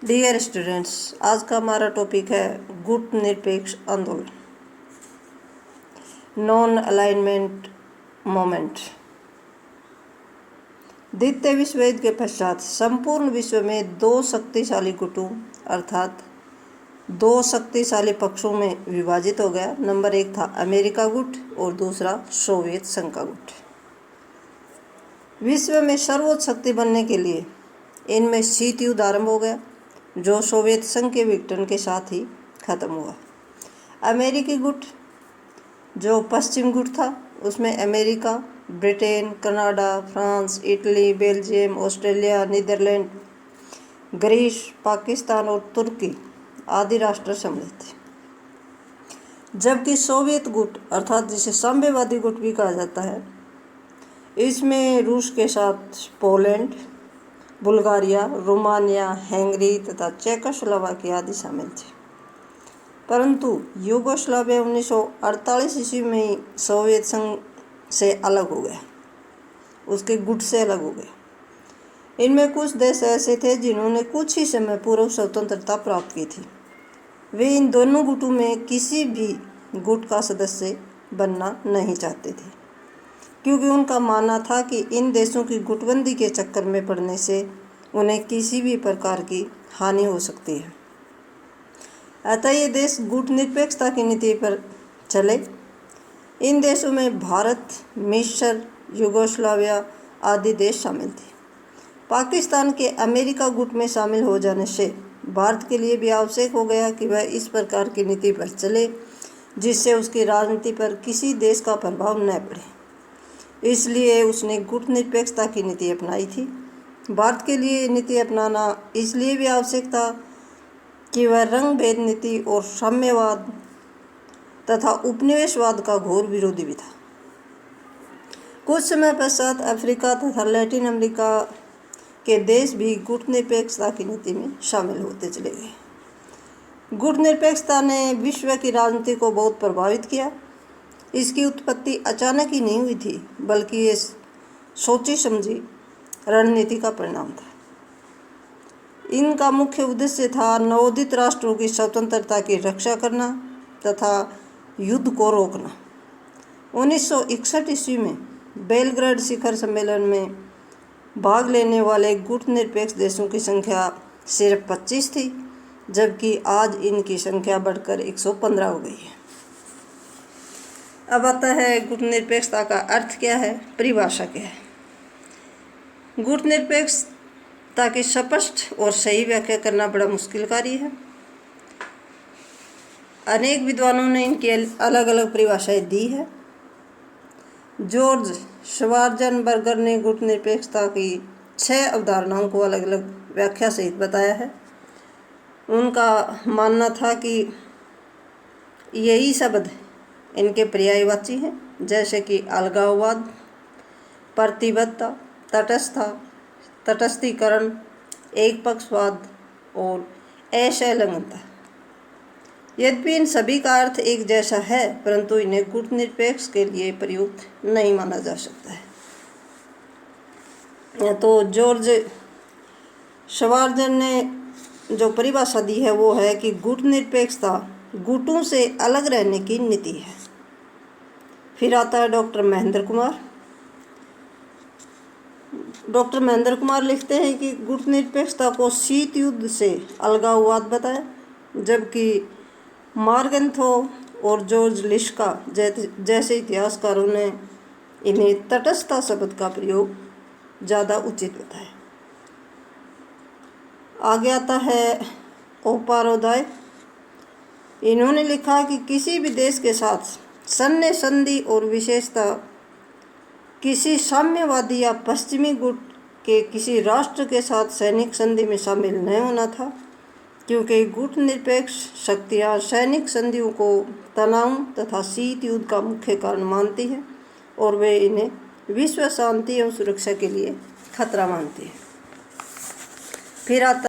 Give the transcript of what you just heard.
Dear students, आज का हमारा टॉपिक है गुट निरपेक्ष आंदोलन, नॉन अलाइनमेंट मोमेंट। द्वितीय विश्व युद्ध के पश्चात संपूर्ण विश्व में दो शक्तिशाली गुटों अर्थात दो शक्तिशाली पक्षों में विभाजित हो गया। नंबर एक था अमेरिका गुट और दूसरा सोवियत संघ का गुट। विश्व में सर्वोच्च शक्ति बनने के लिए इनमें शीत युद्ध आरंभ हो गया, जो सोवियत संघ के विघटन के साथ ही खत्म हुआ। अमेरिकी गुट जो पश्चिम गुट था, उसमें America, Britain, Canada, France, Italy, Belgium, Australia, Netherland, Greece, Pakistan और तुर्की आदि राष्ट्र सम्मिलित थे। जबकि सोवियत गुट अर्थात जिसे साम्यवादी गुट भी कहा जाता है, इसमें रूस के साथ पोलैंड, बुल्गारिया, रोमानिया, हंगरी तथा चेकोस्लोवाकिया आदि शामिल थे। परंतु यूगोस्लाविया 1948 ईस्वी में ही सोवियत संघ से अलग हो गया, उसके गुट से अलग हो गया। इनमें कुछ देश ऐसे थे जिन्होंने कुछ ही समय पूर्व स्वतंत्रता प्राप्त की थी। वे इन दोनों गुटों में किसी भी गुट का सदस्य बनना नहीं चाहते थे, क्योंकि उनका मानना था कि इन देशों की गुटबंदी के चक्कर में पड़ने से उन्हें किसी भी प्रकार की हानि हो सकती है। अतः ये देश गुट निरपेक्षता की नीति पर चले। इन देशों में भारत, मिस्र, यूगोस्लाविया आदि देश शामिल थे। पाकिस्तान के अमेरिका गुट में शामिल हो जाने से भारत के लिए भी आवश्यक हो गया कि वह इस प्रकार की नीति पर चले जिससे उसकी राजनीति पर किसी देश का प्रभाव न पड़े। इसलिए उसने गुट निरपेक्षता की नीति अपनाई थी। भारत के लिए नीति अपनाना इसलिए भी आवश्यक था कि वह रंग भेद नीति और साम्यवाद तथा उपनिवेशवाद का घोर विरोधी भी था। कुछ समय पश्चात अफ्रीका तथा लैटिन अमेरिका के देश भी गुट निरपेक्षता की नीति में शामिल होते चले गए। गुट निरपेक्षता ने विश्व की राजनीति को बहुत प्रभावित किया। इसकी उत्पत्ति अचानक ही नहीं हुई थी, बल्कि ये सोची समझी रणनीति का परिणाम था। इनका मुख्य उद्देश्य था नवोदित राष्ट्रों की स्वतंत्रता की रक्षा करना तथा युद्ध को रोकना। 1961 ईस्वी में बेलग्रेड शिखर सम्मेलन में भाग लेने वाले गुट निरपेक्ष देशों की संख्या सिर्फ 25 थी, जबकि आज इनकी संख्या बढ़कर 115 हो गई है। अब आता है गुट निरपेक्षता का अर्थ क्या है, परिभाषा क्या है। गुट निरपेक्षता की स्पष्ट और सही व्याख्या करना बड़ा मुश्किल कार्य है। अनेक विद्वानों ने इनकी अलग अलग परिभाषाएं दी है। जॉर्ज श्वार्ज़ेनबर्गर ने गुट निरपेक्षता की 6 अवधारणाओं को अलग अलग व्याख्या सहित बताया है। उनका मानना था कि यही शब्द इनके पर्यायवाची हैं, जैसे कि अलगाववाद, प्रतिबद्धता, तटस्थीकरण, एकपक्षवाद और असंलग्नता। यद्यपि इन सभी का अर्थ एक जैसा है, परंतु इन्हें गुट निरपेक्ष के लिए प्रयुक्त नहीं माना जा सकता है। तो जॉर्ज श्वार्ज़ेनबर्गर ने जो परिभाषा दी है वो है कि गुट निरपेक्षता गुटों से अलग रहने की नीति है। फिर आता है डॉक्टर महेंद्र कुमार। डॉक्टर महेंद्र कुमार लिखते हैं कि गुट निरपेक्षता को शीत युद्ध से अलगाववाद बताया, जबकि मार्गेंथो और जॉर्ज लिस्का जैसे इतिहासकारों ने इन्हें तटस्थता शब्द का प्रयोग ज़्यादा उचित बताया। आगे आता है उपाध्याय। इन्होंने लिखा कि किसी भी देश के साथ सैन्य संधि और विशेषतः किसी साम्यवादी या पश्चिमी गुट के किसी राष्ट्र के साथ सैनिक संधि में शामिल नहीं होना था, क्योंकि गुट निरपेक्ष शक्तियाँ सैनिक संधियों को तनाव तथा शीत युद्ध का मुख्य कारण मानती हैं और वे इन्हें विश्व शांति एवं सुरक्षा के लिए खतरा मानती हैं। फिर आता